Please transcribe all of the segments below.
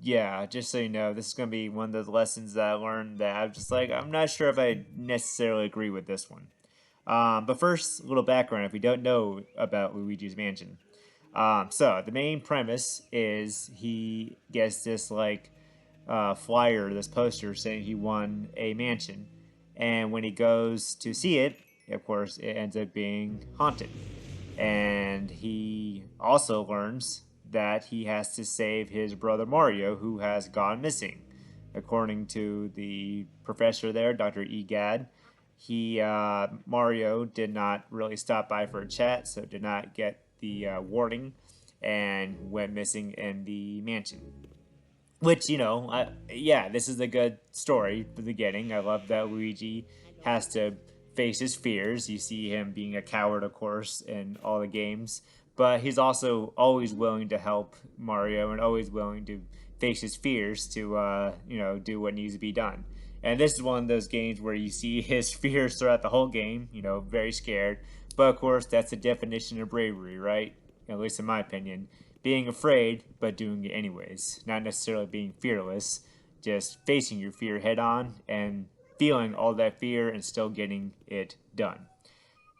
yeah, just so you know, this is going to be one of those lessons that I learned that I'm just like, I'm not sure if I necessarily agree with this one. But first, a little background if you don't know about Luigi's Mansion. So the main premise is he gets this like flyer, this poster saying he won a mansion, and when he goes to see it, of course, it ends up being haunted. And he also learns that he has to save his brother Mario, who has gone missing. According to the professor there, Dr. Egad, Mario did not really stop by for a chat, so did not get the warning, and went missing in the mansion. Which, yeah, this is a good story for the beginning. I love that Luigi has to face his fears. You see him being a coward, of course, in all the games, but he's also always willing to help Mario and always willing to face his fears to, do what needs to be done. And this is one of those games where you see his fears throughout the whole game, very scared. But of course, that's the definition of bravery, right? At least in my opinion, being afraid but doing it anyways, not necessarily being fearless, just facing your fear head on and feeling all that fear and still getting it done.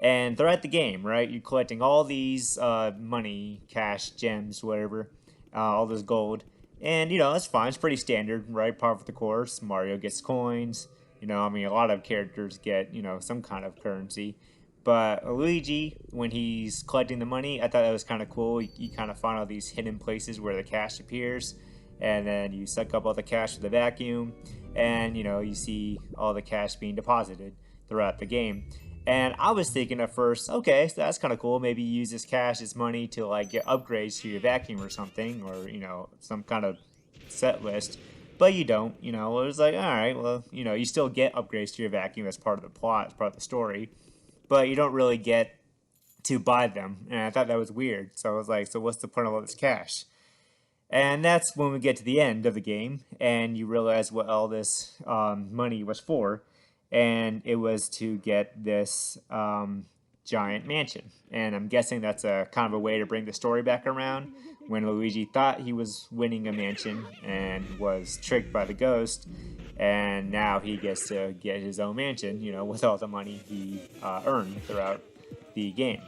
And throughout the game, right, you're collecting all these money, cash, gems, whatever, all this gold, and that's fine. It's pretty standard, right? Par for the course. Mario gets coins. A lot of characters get some kind of currency. But Luigi, when he's collecting the money, I thought that was kind of cool. You kind of find all these hidden places where the cash appears, and then you suck up all the cash with the vacuum, and you see all the cash being deposited throughout the game. And I was thinking at first, okay, so that's kind of cool. Maybe you use this cash, this money to like get upgrades to your vacuum or something, or some kind of set list. But you don't. It was like, all right, well, you still get upgrades to your vacuum as part of the plot, as part of the story, but you don't really get to buy them. And I thought that was weird. So I was like, so what's the point of all this cash? And that's when we get to the end of the game, and you realize what all this money was for, and it was to get this giant mansion. And I'm guessing that's a kind of a way to bring the story back around when Luigi thought he was winning a mansion and was tricked by the ghost, and now he gets to get his own mansion, with all the money he earned throughout the game.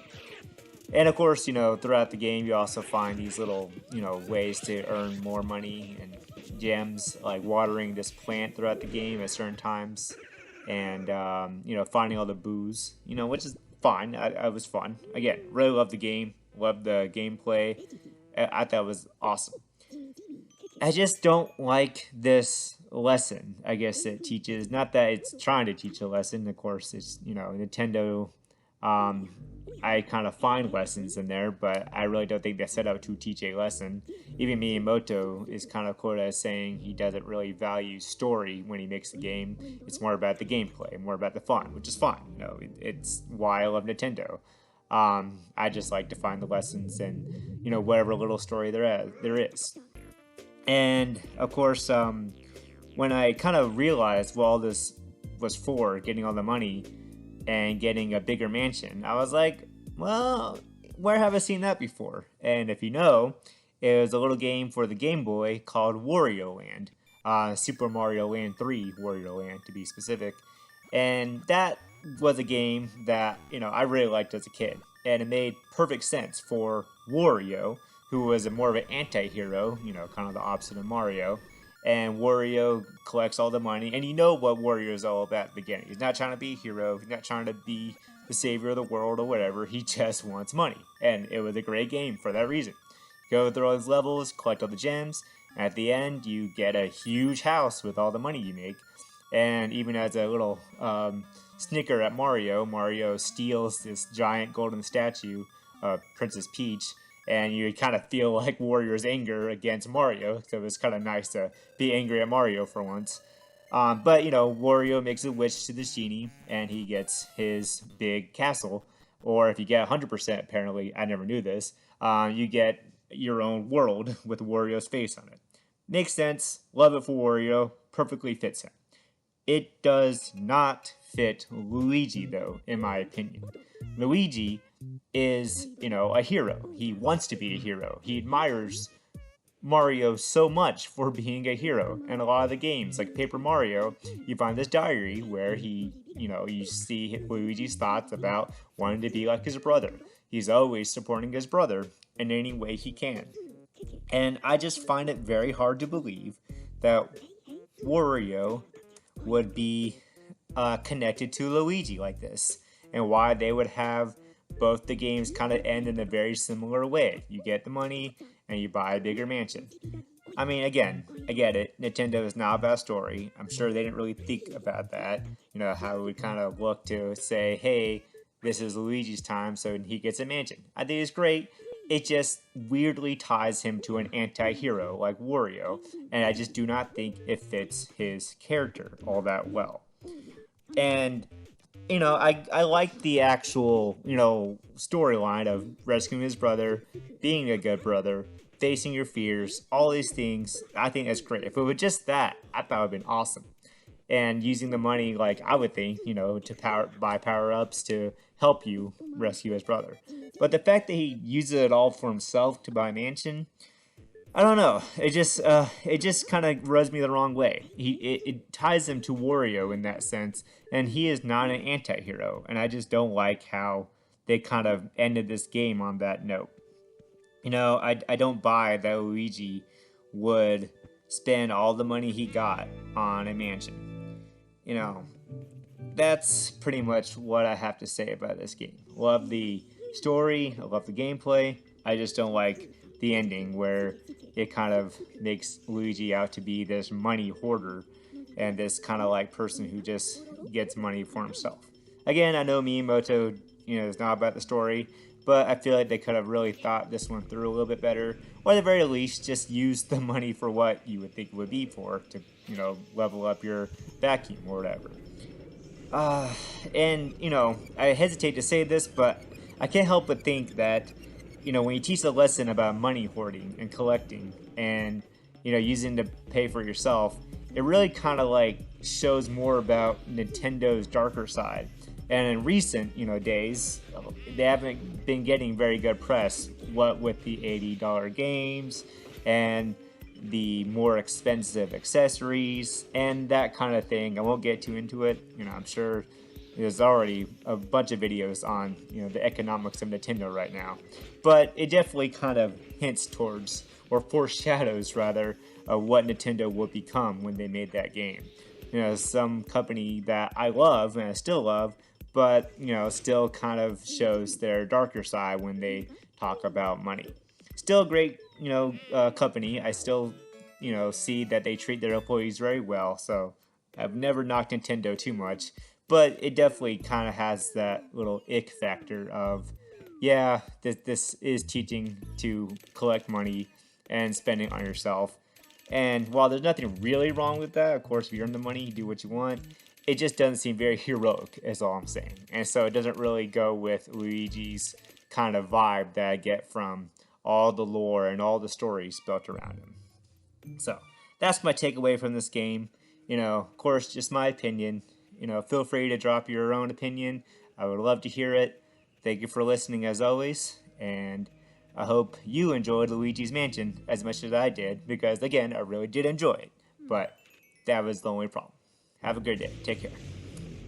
And of course, throughout the game, you also find these little, ways to earn more money and gems, like watering this plant throughout the game at certain times, and finding all the booze, which is fine. I was fun. Again, really loved the game, loved the gameplay. I thought it was awesome. I just don't like this lesson. I guess it teaches. Not that it's trying to teach a lesson. Of course, it's Nintendo. Um, I kind of find lessons in there, but I really don't think they set out to teach a lesson. Even Miyamoto is kind of quoted as saying he doesn't really value story when he makes the game. It's more about the gameplay, more about the fun, which is fine. It's why I love Nintendo. I just like to find the lessons in whatever little story there is. And of course, when I kind of realized what all this was for, getting all the money and getting a bigger mansion, I was like, well, where have I seen that before? And if you know, it was a little game for the Game Boy called Wario Land, Super Mario Land 3 Wario Land to be specific. And that was a game that, I really liked as a kid. And it made perfect sense for Wario, who was more of an anti-hero, kind of the opposite of Mario. And Wario collects all the money, and you know what Wario is all about at the beginning. He's not trying to be a hero, he's not trying to be the savior of the world or whatever, he just wants money. And it was a great game for that reason. Go through all these levels, collect all the gems, and at the end you get a huge house with all the money you make. And even as a little snicker at Mario steals this giant golden statue of Princess Peach, and you kind of feel like Warrior's anger against Mario, so it was kind of nice to be angry at Mario for once. But, Wario makes a wish to the genie, and he gets his big castle. Or if you get 100%, apparently, I never knew this, you get your own world with Wario's face on it. Makes sense, love it for Wario, perfectly fits him. It does not fit Luigi, though, in my opinion. Luigi is, a hero. He wants to be a hero. He admires Mario so much for being a hero. And a lot of the games, like Paper Mario, you find this diary where you see Luigi's thoughts about wanting to be like his brother. He's always supporting his brother in any way he can. And I just find it very hard to believe that Wario would be connected to Luigi like this, and why they would have both the games kind of end in a very similar way. You get the money and you buy a bigger mansion. I mean, again, I get it. Nintendo is not about story. I'm sure they didn't really think about that. How it would kind of look to say, hey, this is Luigi's time, so he gets a mansion. I think it's great. It just weirdly ties him to an anti hero like Wario, and I just do not think it fits his character all that well. And I like the actual, storyline of rescuing his brother, being a good brother, facing your fears, all these things. I think that's great. If it was just that, I thought it would have been awesome. And using the money, like I would think, to buy power ups to help you rescue his brother. But the fact that he uses it all for himself to buy a mansion, I don't know. It just kind of rubs me the wrong way. It ties him to Wario in that sense, and he is not an anti-hero, and I just don't like how they kind of ended this game on that note. I don't buy that Luigi would spend all the money he got on a mansion. You know, that's pretty much what I have to say about this game. Love the story, I love the gameplay. I just don't like the ending where it kind of makes Luigi out to be this money hoarder and this kind of like person who just gets money for himself. Again, I know Miyamoto, is not about the story, but I feel like they could have really thought this one through a little bit better, or at the very least, just use the money for what you would think it would be for to, level up your vacuum or whatever. And I hesitate to say this, but I can't help but think that, when you teach a lesson about money hoarding and collecting and, using to pay for yourself, it really kind of like shows more about Nintendo's darker side. And in recent, days, they haven't been getting very good press, what with the $80 games and the more expensive accessories and that kind of thing. I won't get too into it. I'm sure there's already a bunch of videos on, the economics of Nintendo right now. But it definitely kind of hints towards, or foreshadows rather, of what Nintendo would become when they made that game. Some company that I love and I still love, but, still kind of shows their darker side when they talk about money. Still a great, company. I still, see that they treat their employees very well. So I've never knocked Nintendo too much, but it definitely kind of has that little ick factor of, yeah, this is teaching to collect money and spending on yourself. And while there's nothing really wrong with that, of course, if you earn the money, you do what you want. It just doesn't seem very heroic, is all I'm saying. And so it doesn't really go with Luigi's kind of vibe that I get from all the lore and all the stories built around him. So that's my takeaway from this game. Of course, just my opinion. Feel free to drop your own opinion. I would love to hear it. Thank you for listening as always. And I hope you enjoyed Luigi's Mansion as much as I did, because again, I really did enjoy it. But that was the only problem. Have a good day. Take care.